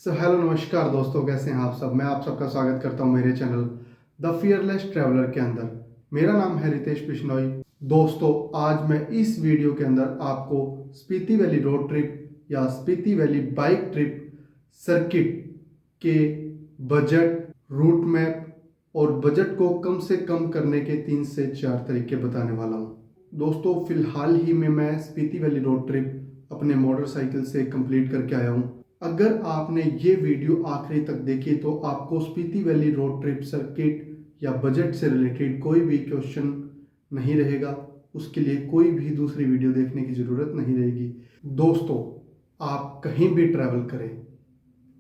Hello नमस्कार दोस्तों, कैसे हैं आप सब। मैं आप सबका स्वागत करता हूं मेरे चैनल द फियरलेस ट्रैवलर के अंदर। मेरा नाम है रितेश बिश्नोई। दोस्तों, आज मैं इस वीडियो के अंदर आपको स्पीति वैली रोड ट्रिप या Spiti valley bike trip circuit के बजट, रूट मैप और बजट को कम से कम करने के 3 से 4 तरीके बताने वाला हूं। दोस्तों, फिलहाल ही में मैं स्पीति वैली रोड ट्रिप अपने मोटरसाइकिल से कंप्लीट करके आया हूं। अगर आपने ये वीडियो आखिरी तक देखी तो आपको Spiti valley road trip circuit या बजट से रिलेटेड कोई भी क्वेश्चन नहीं रहेगा। उसके लिए कोई भी दूसरी वीडियो देखने की ज़रूरत नहीं रहेगी। दोस्तों, आप कहीं भी ट्रैवल करें,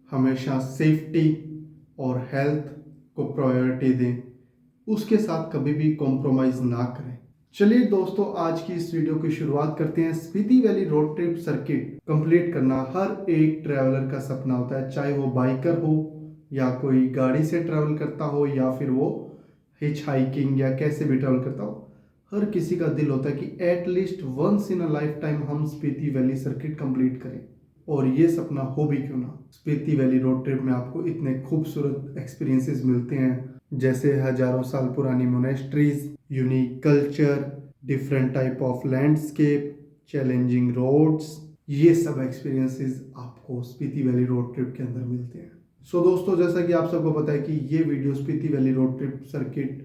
हमेशा सेफ्टी और हेल्थ को प्रायोरिटी दें, उसके साथ कभी भी कॉम्प्रोमाइज़ ना करें। चलिए दोस्तों, आज की इस वीडियो की शुरुआत करते हैं। Spiti valley road trip circuit complete करना हर एक ट्रैवलर का सपना होता है, चाहे वो बाइकर हो या कोई गाड़ी से ट्रैवल करता हो या फिर वो हिच हाइकिंग या कैसे भी ट्रैवल करता हो। हर किसी का दिल होता है कि at least once in a lifetime हम स्पीति वैली सर्किट कंप्लीट करें, और ये सपना हो भी क्यों ना। स्पीति वैली रोड ट्रिप में आपको इतने खूबसूरत एक्सपीरियंसेस मिलते हैं, जैसे हजारों साल पुरानी monasteries, unique culture, different type of landscape, challenging roads. ये सब एक्सपीरियंसेस आपको स्पीति वैली रोड ट्रिप के अंदर मिलते हैं। सो दोस्तों, जैसा कि आप सबको पता है कि ये video Spiti valley road trip circuit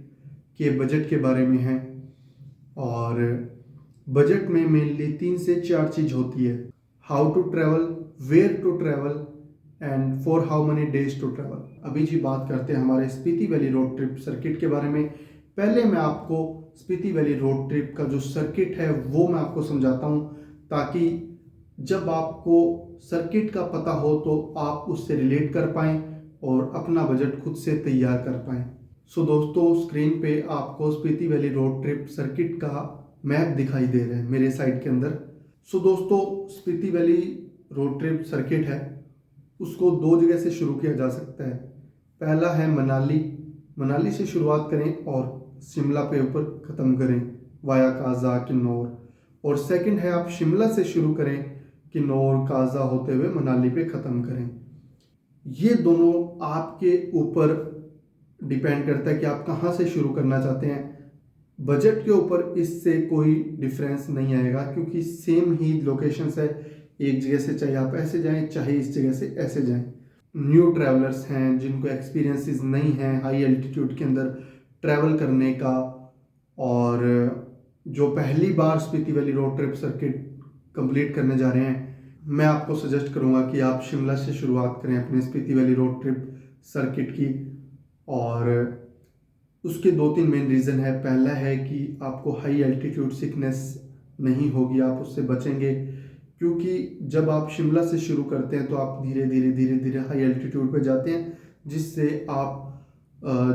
के बजट के बारे में है, और बजट में मेनली 3 से 4 चीज होती है। How to travel, where to travel and for how many days to travel. अभी जी बात करते हैं हमारे Spiti valley road trip circuit के बारे में। पहले मैं आपको स्पीति वैली रोड ट्रिप का जो सर्किट है वो मैं आपको समझाता हूँ, ताकि जब आपको सर्किट का पता हो तो आप उससे रिलेट कर पाएँ और अपना बजट खुद से तैयार कर पाएँ। सो दोस्तों, स्क्रीन पे आपको Spiti valley road trip circuit का मैप दिखाई दे रहा है मेरे साइड के अंदर। सो दोस्तों, Spiti valley road trip circuit है, उसको 2 जगह से शुरू किया जा सकता है। पहला है मनाली। मनाली से शुरुआत करें और शिमला पे ऊपर ख़त्म करें वाया काजा किन्नौर। और सेकंड है आप शिमला से शुरू करें, किन्नौर काजा होते हुए मनाली पे ख़त्म करें। ये दोनों आपके ऊपर डिपेंड करता है कि आप कहाँ से शुरू करना चाहते हैं। बजट के ऊपर इससे कोई डिफरेंस नहीं आएगा, क्योंकि सेम ही लोकेशंस है। एक जगह से चाहे आप ऐसे जाएं, चाहे इस जगह से ऐसे जाएं। न्यू ट्रैवलर्स हैं जिनको एक्सपीरियंसेस नहीं है हाई एल्टीट्यूड के अंदर ट्रैवल करने का, और जो पहली बार Spiti valley road trip circuit complete करने जा रहे हैं, मैं आपको सजेस्ट करूंगा कि आप शिमला से शुरुआत करें अपने Spiti valley road trip circuit की। और उसके 2-3 मेन रीज़न है। पहला है कि आपको हाई एल्टीट्यूड सिकनेस नहीं होगी, आप उससे बचेंगे, क्योंकि जब आप शिमला से शुरू करते हैं तो आप धीरे धीरे धीरे धीरे हाई एल्टीट्यूड पे जाते हैं, जिससे आप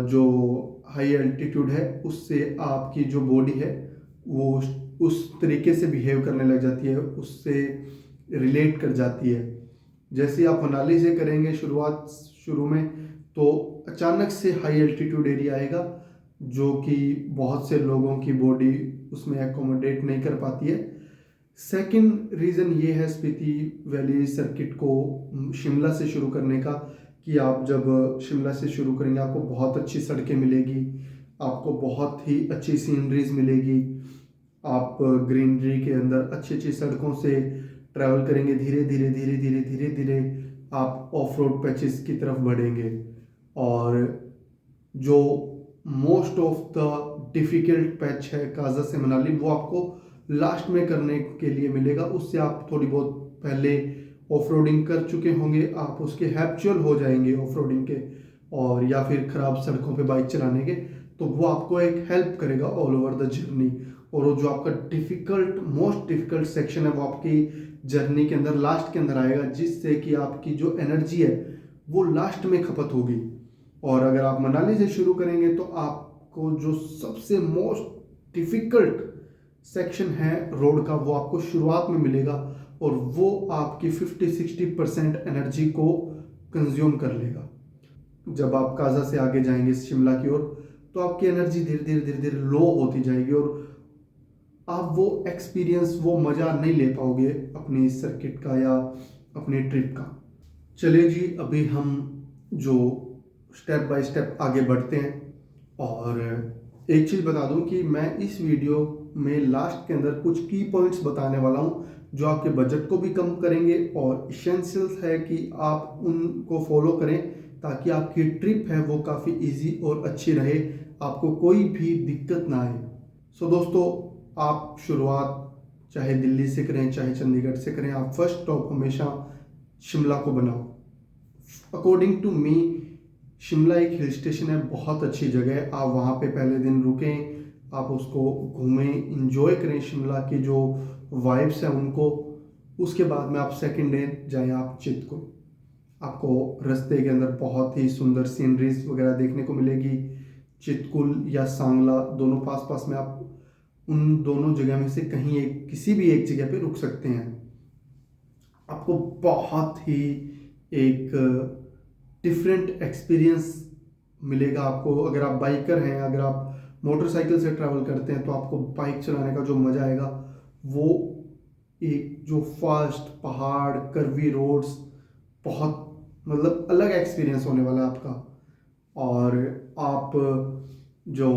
जो हाई एल्टीट्यूड है उससे आपकी जो बॉडी है वो उस तरीके से बिहेव करने लग जाती है, उससे रिलेट कर जाती है। जैसे आप मनाली से करेंगे शुरुआत शुरू में, तो अचानक से हाई एल्टीट्यूड एरिया आएगा जो कि बहुत से लोगों की बॉडी उसमें एकोमोडेट नहीं कर पाती है। सेकंड रीज़न ये है स्पीति वैली सर्किट को शिमला से शुरू करने का, कि आप जब शिमला से शुरू करेंगे आपको बहुत अच्छी सड़कें मिलेगी, आपको बहुत ही अच्छी सीनरीज मिलेगी, आप ग्रीनरी के अंदर अच्छी अच्छी सड़कों से ट्रैवल करेंगे। धीरे धीरे धीरे धीरे धीरे धीरे आप ऑफ रोड पैचेस की तरफ बढ़ेंगे, और जो most of the difficult patch है काजा से मनाली, वो आपको लास्ट में करने के लिए मिलेगा। उससे आप थोड़ी बहुत पहले ऑफ रोडिंग कर चुके होंगे, आप उसके हैप्चुअल हो जाएंगे ऑफ रोडिंग के, और या फिर ख़राब सड़कों पे बाइक चलाने के, तो वो आपको एक हेल्प करेगा ऑल ओवर द जर्नी। और वो जो आपका मोस्ट डिफ़िकल्ट सेक्शन है वो आपकी जर्नी के अंदर लास्ट के अंदर आएगा, जिससे कि आपकी जो एनर्जी है वो लास्ट में खपत होगी। और अगर आप मनाली से शुरू करेंगे तो आपको जो सबसे मोस्ट डिफ़िकल्ट सेक्शन है रोड का वो आपको शुरुआत में मिलेगा, और वो आपकी 50-60% एनर्जी को कंज्यूम कर लेगा। जब आप काजा से आगे जाएंगे शिमला की ओर, तो आपकी एनर्जी धीरे धीरे धीरे धीरे लो होती जाएगी, और आप वो एक्सपीरियंस, वो मज़ा नहीं ले पाओगे अपनी सर्किट का या अपनी ट्रिप का। चलिए जी, अभी हम जो स्टेप बाय स्टेप आगे बढ़ते हैं। और एक चीज़ बता दूं कि मैं इस वीडियो में लास्ट के अंदर कुछ की पॉइंट्स बताने वाला हूं जो आपके बजट को भी कम करेंगे और इसेंशियल्स है कि आप उनको फॉलो करें ताकि आपकी ट्रिप है वो काफ़ी इजी और अच्छी रहे, आपको कोई भी दिक्कत ना आए। सो दोस्तों, आप शुरुआत चाहे दिल्ली से करें चाहे चंडीगढ़ से करें, आप फर्स्ट स्टॉप हमेशा शिमला को बनाओ। अकॉर्डिंग टू मी, शिमला एक हिल स्टेशन है, बहुत अच्छी जगह है। आप वहाँ पे पहले दिन रुकें, आप उसको घूमें, इंजॉय करें शिमला की जो वाइब्स हैं उनको। उसके बाद में आप सेकंड डे जाएं आप चितकुल। आपको रास्ते के अंदर बहुत ही सुंदर सीनरीज वगैरह देखने को मिलेगी। चितकुल या सांगला दोनों पास पास में, आप उन दोनों जगह में से कहीं एक, किसी भी एक जगह पे रुक सकते हैं। आपको बहुत ही एक डिफरेंट एक्सपीरियंस मिलेगा। आपको अगर आप बाइकर हैं, अगर आप मोटरसाइकिल से ट्रैवल करते हैं, तो आपको बाइक चलाने का जो मज़ा आएगा वो एक जो फास्ट पहाड़, कर्वी रोड्स, बहुत मतलब अलग एक्सपीरियंस होने वाला है आपका। और आप जो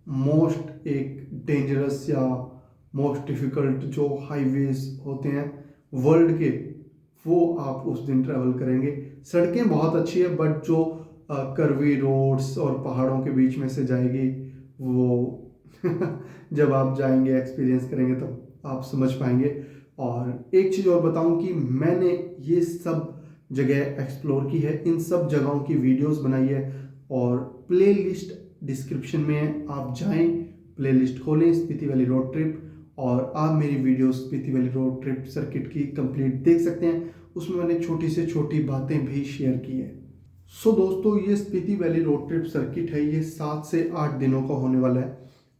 मोस्ट एक डेंजरस या मोस्ट डिफ़िकल्ट जो हाईवेज होते हैं वर्ल्ड के, वो आप उस दिन ट्रैवल करेंगे। सड़कें बहुत अच्छी है, बट जो कर्वी रोड्स और पहाड़ों के बीच में से जाएगी वो जब आप जाएंगे, एक्सपीरियंस करेंगे, तब आप समझ पाएंगे। और एक चीज़ और बताऊं कि मैंने ये सब जगह एक्सप्लोर की है, इन सब जगहों की वीडियोस बनाई है और प्लेलिस्ट डिस्क्रिप्शन में है। आप जाएं, प्लेलिस्ट खोलें स्पीति वैली रोड ट्रिप, और आप मेरी videos Spiti valley road trip circuit की कंप्लीट देख सकते हैं। उसमें मैंने छोटी से छोटी बातें भी शेयर की है। सो दोस्तों, ये Spiti valley road trip circuit है, ये 7 से 8 दिनों का होने वाला है।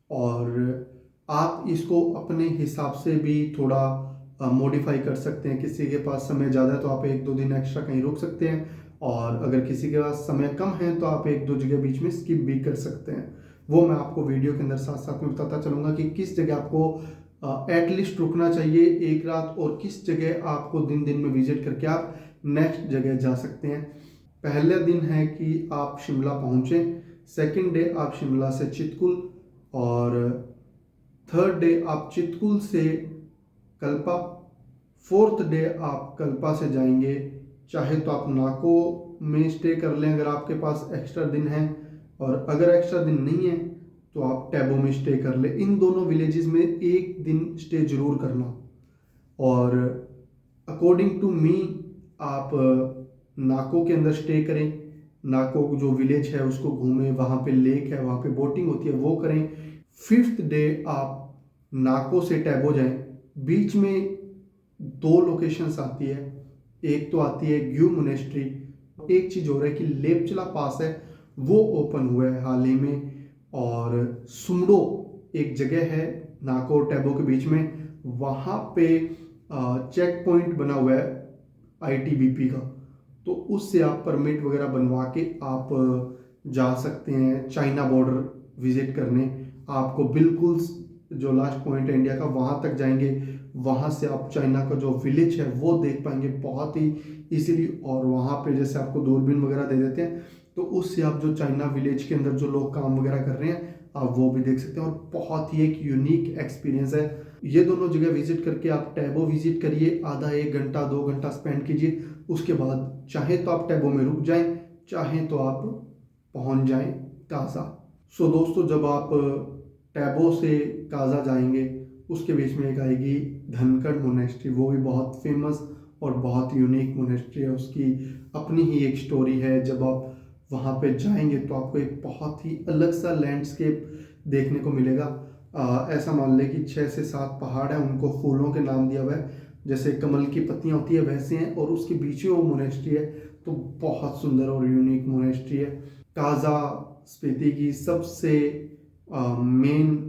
और आप इसको अपने हिसाब से भी थोड़ा मॉडिफाई कर सकते हैं। किसी के पास समय ज़्यादा है तो आप 1-2 दिन एक्स्ट्रा कहीं रुक सकते हैं, और अगर किसी के पास समय कम है तो आप 1-2 जगह बीच में स्किप भी कर सकते हैं। वो मैं आपको वीडियो के अंदर साथ साथ में बताता चलूँगा कि किस जगह आपको एटलीस्ट रुकना चाहिए एक रात, और किस जगह आपको दिन दिन में विजिट करके आप नेक्स्ट जगह जा सकते हैं। पहला दिन है कि आप शिमला पहुँचें, सेकंड डे आप शिमला से चितकुल, और थर्ड डे आप चितकुल से कल्पा, फोर्थ डे आप कल्पा से जाएंगे। चाहे तो आप नाको में स्टे कर लें अगर आपके पास एक्स्ट्रा दिन है, और अगर एक्स्ट्रा दिन नहीं है तो आप टैबो में स्टे कर लें। इन दोनों विलेजेस में एक दिन स्टे जरूर करना। और अकॉर्डिंग टू मी, आप नाको के अंदर स्टे करें, नाको जो विलेज है उसको घूमें, वहाँ पे लेक है, वहाँ पे बोटिंग होती है, वो करें। फिफ्थ डे आप नाको से टैबो जाएं। बीच में 2 लोकेशंस आती है, एक तो आती है ग्यू मोनेस्ट्री, एक चीज़ हो रहा है कि लेपचला पास है वो ओपन हुआ है हाल ही में, और सुमडो एक जगह है नाको और टैबो के बीच में, वहाँ पे चेक पॉइंट बना हुआ है आईटीबीपी का, तो उससे आप परमिट वगैरह बनवा के आप जा सकते हैं चाइना बॉर्डर विजिट करने। आपको बिल्कुल जो लास्ट पॉइंट है इंडिया का, वहाँ तक जाएंगे, वहाँ से आप चाइना का जो विलेज है वो देख पाएंगे बहुत ही इजीली। और वहाँ पे जैसे आपको दूरबीन वगैरह दे देते हैं, तो उससे आप जो चाइना विलेज के अंदर जो लोग काम वगैरह कर रहे हैं आप वो भी देख सकते हैं, और बहुत ही एक यूनिक एक्सपीरियंस है। ये दोनों जगह विजिट करके आप टैबो विजिट करिए, आधा 1 घंटा 2 घंटा स्पेंड कीजिए। उसके बाद चाहे तो आप टैबो में रुक जाएं, चाहे तो आप पहुंच जाएं काजा। सो दोस्तों, जब आप टैबो से काजा जाएंगे, उसके बीच में एक आएगी धनकड़ मोनेस्ट्री, वो भी बहुत फेमस और बहुत यूनिक मोनेस्ट्री है। उसकी अपनी ही एक स्टोरी है। जब आप वहाँ पे जाएंगे तो आपको एक बहुत ही अलग सा लैंडस्केप देखने को मिलेगा। ऐसा मान लें कि 6 से 7 पहाड़ हैं, उनको फूलों के नाम दिया हुआ है, जैसे कमल की पत्तियाँ होती है वैसे हैं, और उसके बीच में वो मोनेस्ट्री है। तो बहुत सुंदर और यूनिक मोनेस्ट्री है। काजा स्पीति की सबसे मेन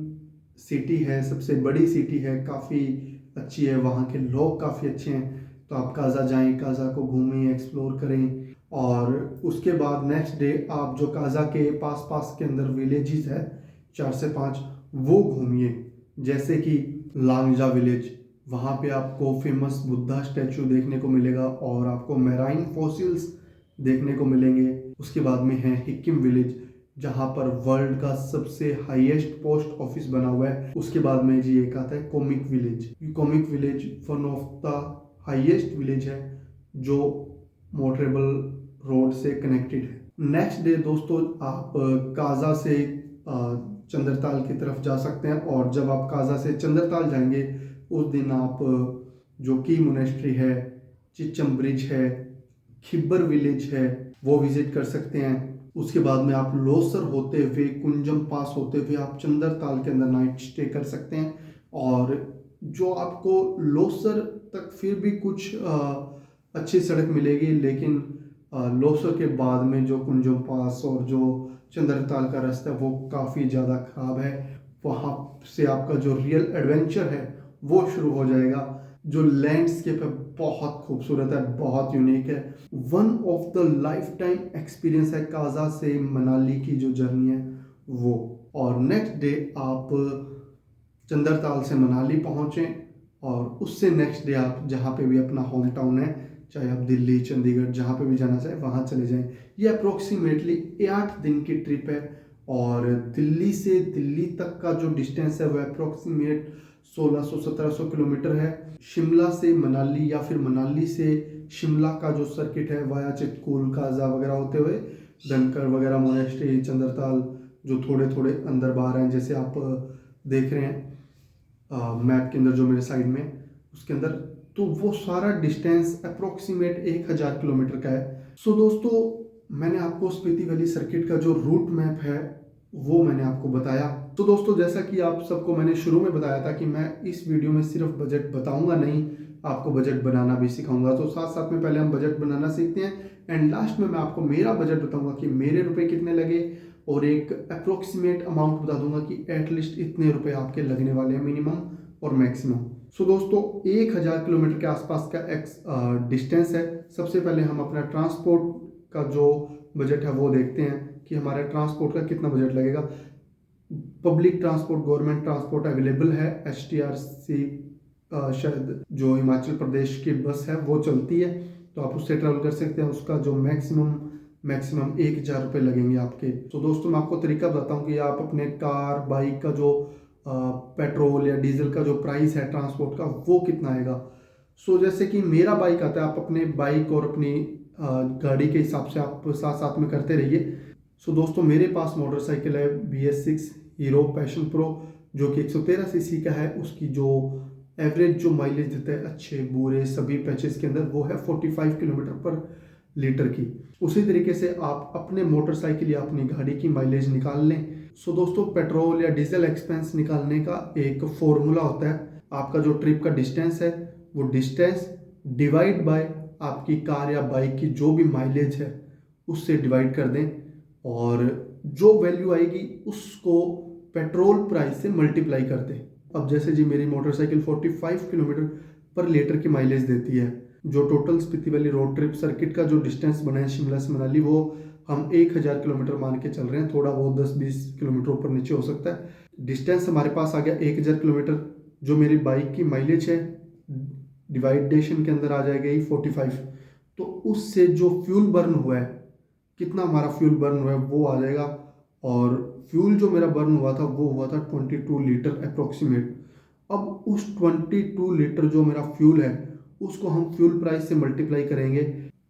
सिटी है, सबसे बड़ी सिटी है, काफ़ी अच्छी है, वहाँ के लोग काफ़ी अच्छे हैं। तो आप काजा जाएं, काजा को घूमें, एक्सप्लोर करें। और उसके बाद नेक्स्ट डे आप जो काजा के पास पास के अंदर विलेजेस है 4 से 5, वो घूमिए, जैसे कि लांगजा विलेज, वहाँ पे आपको फेमस बुद्धा स्टैचू देखने को मिलेगा और आपको मैराइन फॉसिल्स देखने को मिलेंगे। उसके बाद में है हिक्किम विलेज, जहाँ पर वर्ल्ड का सबसे हाईएस्ट पोस्ट ऑफिस बना हुआ है। उसके बाद में जी एक आता है comic village. Comic village one of the highest village है जो मोटरेबल रोड से कनेक्टेड है। नेक्स्ट डे दोस्तों आप काजा से चंद्रताल की तरफ जा सकते हैं, और जब आप काजा से चंद्रताल जाएंगे उस दिन आप जो की मोनेस्ट्री है, चिचम ब्रिज है, खिब्बर विलेज है, वो विजिट कर सकते हैं। उसके बाद में आप लोसर होते हुए कुंजम पास होते हुए आप चंद्रताल के अंदर नाइट स्टे कर सकते हैं। और जो आपको लोसर तक फिर भी कुछ अच्छी सड़क मिलेगी, लेकिन लोसर के बाद में जो कुंजम पास और जो चंद्रताल का रास्ता है वो काफ़ी ज़्यादा ख़राब है। वहाँ से आपका जो रियल एडवेंचर है वो शुरू हो जाएगा। जो लैंडस्केप है बहुत खूबसूरत है, बहुत यूनिक है। One of the life time experience है काजा से मनाली की जो जर्नी है वो। और नेक्स्ट डे आप चंद्रताल से मनाली पहुँचें और उससे नेक्स्ट डे आप जहाँ पे भी अपना होम टाउन है, चाहे आप दिल्ली, चंडीगढ़, जहाँ पे भी जाना चाहे वहाँ चले जाएं। ये अप्रोक्सीमेटली 8 दिन की ट्रिप है। और दिल्ली से दिल्ली तक का जो डिस्टेंस है वो अप्रोक्सीमेट 1600-1700 किलोमीटर है। शिमला से मनाली या फिर मनाली से शिमला का जो सर्किट है वाया चितकुल, काजा वगैरह होते हुए धनकर वगैरह, मोनेस्ट्री, चंद्रताल जो थोड़े थोड़े अंदर बाहर हैं, जैसे आप देख रहे हैं मैप के अंदर जो मेरे साइड में उसके अंदर, तो वो सारा डिस्टेंस अप्रोक्सीमेट 1000 किलोमीटर का है। सो दोस्तों मैंने आपको स्पीति वैली सर्किट का जो रूट मैप है वो मैंने आपको बताया। तो दोस्तों जैसा कि आप सबको मैंने शुरू में बताया था कि मैं इस वीडियो में सिर्फ बजट बताऊंगा नहीं, आपको बजट बनाना भी सिखाऊंगा। तो साथ साथ में पहले हम बजट बनाना सीखते हैं एंड लास्ट में मैं आपको मेरा बजट बताऊंगा कि मेरे रुपए कितने लगे, और एक अप्रोक्सीमेट अमाउंट बता दूंगा कि एटलीस्ट इतने रुपए आपके लगने वाले हैं मिनिमम और मैक्सिमम। सो दोस्तों 1000 किलोमीटर के आसपास का डिस्टेंस है। सबसे पहले हम अपना ट्रांसपोर्ट का जो बजट है वो देखते हैं कि हमारे ट्रांसपोर्ट का कितना बजट लगेगा। Public transport, government transport available है। HTRC शायद जो हिमाचल प्रदेश की बस है वो चलती है, तो आप उससे ट्रैवल कर सकते हैं। उसका जो मैक्सिमम 1000 रुपये लगेंगे आपके। तो दोस्तों मैं आपको तरीका बताता हूँ कि आप अपने कार, बाइक का जो पेट्रोल या डीजल का जो प्राइस है ट्रांसपोर्ट का वो कितना आएगा। सो जैसे कि मेरा बाइक आता है, आप अपने बाइक और अपनी गाड़ी के हिसाब से आप साथ साथ में करते रहिए। सो दोस्तों मेरे पास मोटरसाइकिल है BS6 हीरो पैशन प्रो जो कि 113 सीसी का है। उसकी जो एवरेज जो माइलेज देता है अच्छे बुरे सभी पैचेस के अंदर वो है 45 किलोमीटर पर लीटर की। उसी तरीके से आप अपने मोटरसाइकिल या अपनी गाड़ी की माइलेज निकाल लें। सो दोस्तों पेट्रोल या डीजल एक्सपेंस निकालने का एक फॉर्मूला होता है। आपका जो ट्रिप का डिस्टेंस है वो डिस्टेंस डिवाइड बाय आपकी कार या बाइक की जो भी माइलेज है उससे डिवाइड कर दें, और जो वैल्यू आएगी उसको पेट्रोल प्राइस से मल्टीप्लाई कर दें। अब जैसे जी मेरी मोटरसाइकिल 45 किलोमीटर पर लीटर की माइलेज देती है। जो total Spiti valley road trip circuit का जो डिस्टेंस बना है शिमला से मनाली वो हम 1000 किलोमीटर मान के चल रहे हैं। थोड़ा बहुत 10-20 किलोमीटर ऊपर नीचे हो सकता है। डिस्टेंस हमारे पास आ गया 1000 किलोमीटर। जो मेरी बाइक की माइलेज है डिवाइडेशन के अंदर आ जाएगा ही 45, तो उससे जो फ्यूल बर्न हुआ है, कितना हमारा फ्यूल बर्न हुआ है वो आ जाएगा। और फ्यूल जो मेरा बर्न हुआ था वो हुआ था 22 लीटर अप्रोक्सीमेट। अब उस 22 लीटर जो मेरा फ्यूल है उसको हम फ्यूल प्राइस से मल्टीप्लाई करेंगे।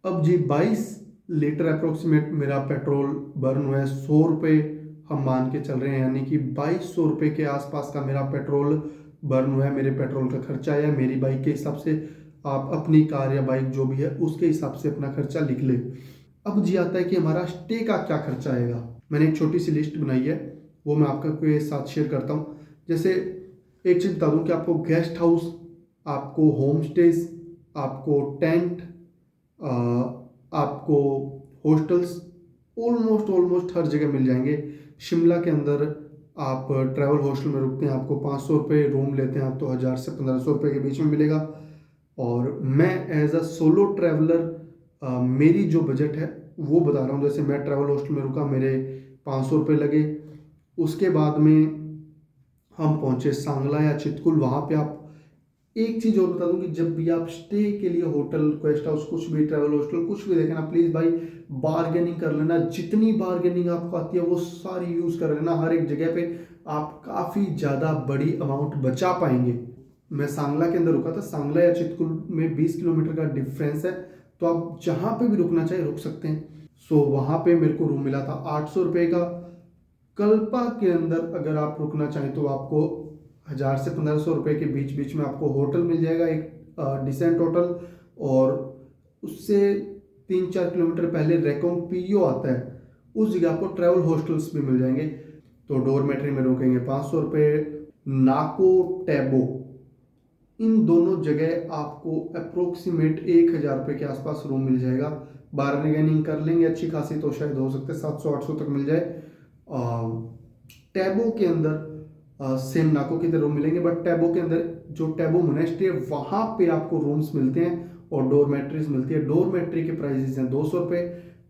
अब जी 22 लीटर अप्रोक्सीमेट मेरा पेट्रोल बर्न हुआ है, 100 रुपये हम मान के चल रहे हैं, यानी कि 2200 रुपये के आसपास का मेरा पेट्रोल बर्न हुआ है। मेरे पेट्रोल का खर्चा आया मेरी बाइक के हिसाब से। आप अपनी कार या बाइक जो भी है उसके हिसाब से अपना खर्चा लिख ले। अब जी आता है कि हमारा स्टे का क्या खर्चा आएगा। मैंने एक छोटी सी लिस्ट बनाई है वो मैं आपके साथ शेयर करता हूँ। जैसे एक चीज़ बता दूँ कि आपको गेस्ट हाउस, आपको होम स्टेज, आपको टेंट, आपको हॉस्टल्स ऑलमोस्ट हर जगह मिल जाएंगे। शिमला के अंदर आप ट्रैवल हॉस्टल में रुकते हैं, आपको 500 रुपये रूम लेते हैं आप, तो 1000 से 1500 रुपये के बीच में मिलेगा। और मैं एज अ सोलो ट्रैवलर मेरी जो बजट है वो बता रहा हूँ। जैसे मैं ट्रैवल हॉस्टल में रुका, मेरे 500 रुपये लगे। उसके बाद में हम पहुँचे सांगला या चितकुल, वहाँ पे आप एक चीज़ और बता दूं कि जब भी आप स्टे के लिए होटल, गेस्ट हाउस, कुछ भी ट्रैवल हॉस्टल कुछ भी देखें ना, प्लीज़ भाई बार्गेनिंग कर लेना। जितनी बार्गेनिंग आपको आती है वो सारी यूज़ कर लेना। हर एक जगह पे आप काफ़ी ज़्यादा बड़ी अमाउंट बचा पाएंगे। मैं सांगला के अंदर रुका था। सांगला या चितकुल में 20 किलोमीटर का डिफरेंस है, तो आप जहाँ पे भी रुकना चाहे रुक सकते हैं। सो वहाँ पे मेरे को रूम मिला था 800 रुपये का। कल्पा के अंदर अगर आप रुकना चाहें तो आपको 1000 से 1500 रुपये के बीच बीच में आपको होटल मिल जाएगा, एक डिसेंट होटल। और उससे 3-4 किलोमीटर पहले रेकोंग पीओ आता है, उस जगह आपको ट्रैवल हॉस्टल्स भी मिल जाएंगे। तो डोरमेट्री में रुकेंगे 500 रुपये। नाको टैबो, इन दोनों जगह आपको अप्रोक्सीमेट 1000 रुपये के आसपास रूम मिल जाएगा। बार्गेनिंग कर लेंगे अच्छी खासी तो शायद हो सकता है 700-800 तक मिल जाए। टैबो के अंदर सेम नाको की तरह रूम मिलेंगे, बट टैबो के अंदर जो टैबो मोनेस्ट्री है वहाँ पे आपको रूम्स मिलते हैं और डोरमेट्रीज मिलती है। डोरमेट्री के प्राइजेस हैं 200 रुपये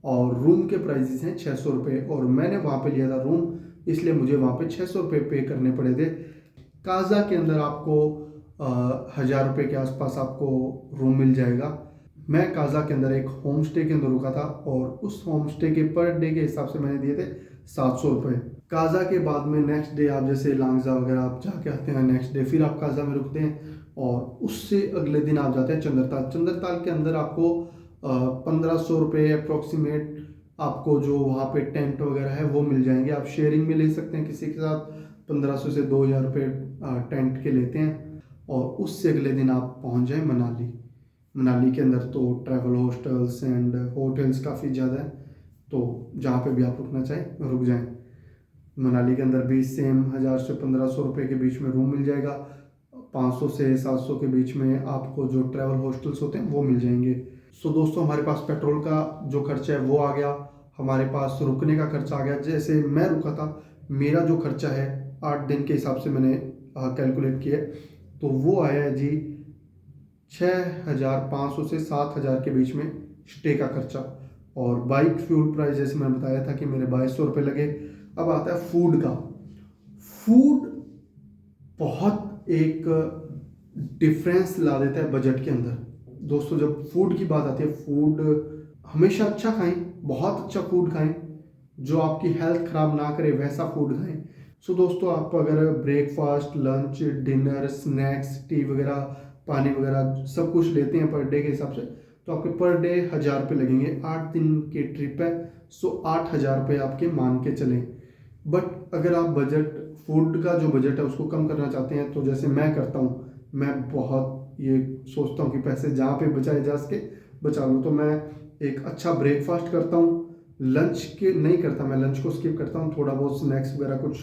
और रूम के प्राइजेस हैं 600 रुपये। और मैंने वहाँ पे लिया था रूम, इसलिए मुझे वहाँ पे 600 रुपये पे करने पड़े थे। काजा के अंदर आपको 1000 रुपये के आसपास आपको रूम मिल जाएगा। मैं काजा के अंदर एक होम स्टे के अंदर रुका था और उस होम स्टे के पर डे के हिसाब से मैंने दिए थे 700 रुपये। काजा के बाद में नेक्स्ट डे आप जैसे लांगजा वगैरह आप जाके आते हैं, नेक्स्ट डे फिर आप काजा में रुकते हैं और उससे अगले दिन आप जाते हैं चंद्रताल। चंद्रताल के अंदर आपको 1500 रुपये अप्रोक्सीमेट आपको जो वहाँ पे टेंट वगैरह है वो मिल जाएंगे। आप शेयरिंग में ले सकते हैं किसी के साथ। 1500 से 2000 रुपये टेंट के लेते हैं और उससे अगले दिन आप पहुँच जाएँ मनाली। मनाली के अंदर तो ट्रैवल हॉस्टल्स एंड होटल्स काफ़ी ज़्यादा है, तो जहाँ पे भी आप रुकना चाहें रुक जाएं। मनाली के अंदर भी सेम 1000 से 1500 रुपये के बीच में रूम मिल जाएगा। 500 से 700 के बीच में आपको जो ट्रैवल हॉस्टल्स होते हैं वो मिल जाएंगे। सो दोस्तों, हमारे पास पेट्रोल का जो खर्चा है वो आ गया, हमारे पास रुकने का खर्चा आ गया। जैसे मैं रुका था, मेरा जो खर्चा है 8 दिन के हिसाब से मैंने कैलकुलेट किया, तो वो आया है जी 6500 से 7000 के बीच में स्टे का खर्चा। और बाइक फ्यूल प्राइस जैसे मैंने बताया था कि मेरे 2200 रुपये लगे। अब आता है फूड का। फूड बहुत एक डिफरेंस ला देता है बजट के अंदर। दोस्तों, जब फूड की बात आती है, फूड हमेशा अच्छा खाएं, बहुत अच्छा फूड खाएं, जो आपकी हेल्थ खराब ना करे वैसा फूड खाएं। सो दोस्तों, आप अगर breakfast, lunch, dinner, snacks, T वगैरह, पानी वगैरह सब कुछ लेते हैं पर डे के हिसाब से, तो आपके पर डे 1000 रुपये लगेंगे। 8 दिन की ट्रिप है, सो 8000 रुपये आपके मान के चलें। बट अगर आप बजट, फूड का जो बजट है उसको कम करना चाहते हैं, तो जैसे मैं करता हूँ, मैं बहुत ये सोचता हूँ कि पैसे जहाँ पे बचाए जा सके बचा लूँ। तो मैं एक अच्छा ब्रेकफास्ट करता हूँ, लंच के नहीं करता, मैं लंच को स्किप करता हूँ। थोड़ा बहुत स्नैक्स वगैरह कुछ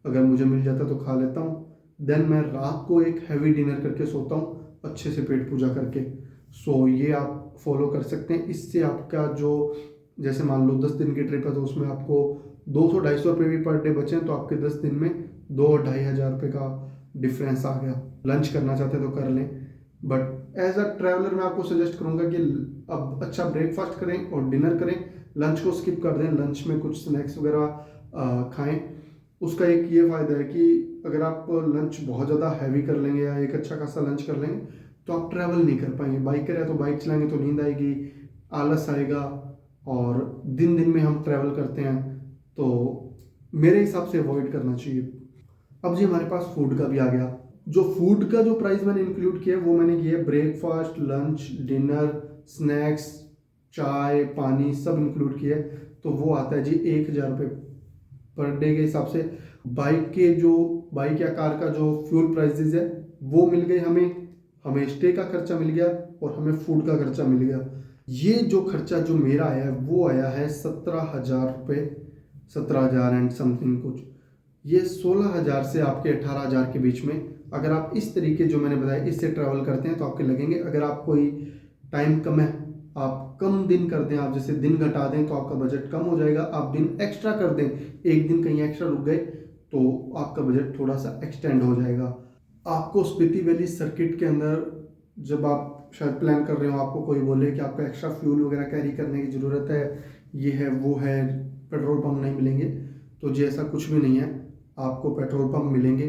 अगर मुझे मिल जाता तो खा लेता हूँ। देन मैं रात को एक हैवी डिनर करके सोता हूँ, अच्छे से पेट पूजा करके। सो ये आप फॉलो कर सकते हैं। इससे आपका जो, जैसे मान लो 10 दिन की ट्रिप है तो उसमें आपको 200-250 रुपये भी पर डे बचे तो आपके 10 दिन में 2-2500 रुपये का डिफरेंस आ गया। लंच करना चाहते हैं तो कर लें, बट एज अ ट्रैवलर मैं आपको सजेस्ट करूंगा कि अब अच्छा ब्रेकफास्ट करें और डिनर करें, लंच को स्किप कर दें, लंच में कुछ स्नैक्स वगैरह खाएं। उसका एक ये फ़ायदा है कि अगर आप लंच बहुत ज़्यादा हैवी कर लेंगे या एक अच्छा खासा लंच कर लेंगे तो आप ट्रैवल नहीं कर पाएंगे। बाइकर है तो बाइक चलाएंगे तो नींद आएगी, आलस आएगा, और दिन दिन में हम ट्रैवल करते हैं तो मेरे हिसाब से अवॉइड करना चाहिए। अब जी हमारे पास फूड का भी आ गया। जो फूड का जो प्राइस मैंने इंक्लूड किया वो मैंने किया ब्रेकफास्ट, लंच, डिनर, स्नैक्स, चाय, पानी सब इंक्लूड किया, तो वो आता है जी 1000 रुपये पर डे के हिसाब से। बाइक या कार का जो फ्यूल प्राइसेस है वो मिल गए हमें स्टे का खर्चा मिल गया और हमें फूड का खर्चा मिल गया। ये जो खर्चा जो मेरा आया है वो आया है 17,000 रुपये, 17,000 एंड समथिंग कुछ। ये 16,000 से आपके 18,000 के बीच में, अगर आप इस तरीके जो मैंने बताया इससे ट्रैवल करते हैं तो आपके लगेंगे। अगर आप कोई टाइम कम है, आप कम दिन कर दें, आप जैसे दिन घटा दें तो आपका बजट कम हो जाएगा। आप दिन एक्स्ट्रा कर दें, एक दिन कहीं एक्स्ट्रा रुक गए तो आपका बजट थोड़ा सा एक्सटेंड हो जाएगा। आपको स्पीति वैली सर्किट के अंदर जब आप शायद प्लान कर रहे हो, आपको कोई बोले कि आपको एक्स्ट्रा फ्यूल वगैरह कैरी करने की ज़रूरत है, ये है वो है, पेट्रोल पंप नहीं मिलेंगे, तो जी ऐसा कुछ भी नहीं है, आपको पेट्रोल पंप मिलेंगे।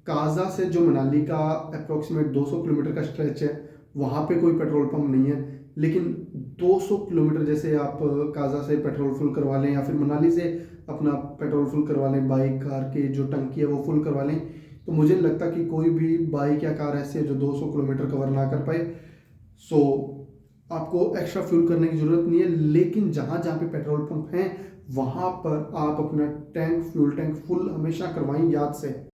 काजा से जो मनाली का अप्रोक्सीमेट 200 किलोमीटर का स्ट्रेच है, वहाँ पे कोई पेट्रोल पंप नहीं है। लेकिन 200 किलोमीटर जैसे आप काजा से पेट्रोल फुल करवा लें या फिर मनाली से अपना पेट्रोल फुल करवा लें, बाइक कार की जो टंकी है वो फुल करवा लें, तो मुझे नहीं लगता कि कोई भी बाइक या कार ऐसी है जो 200 किलोमीटर कवर ना कर पाए। सो आपको एक्स्ट्रा फ्यूल करने की ज़रूरत नहीं है। लेकिन जहाँ जहाँ पे पेट्रोल पंप हैं वहाँ पर आप अपना फ्यूल टैंक फुल हमेशा करवाएं याद से।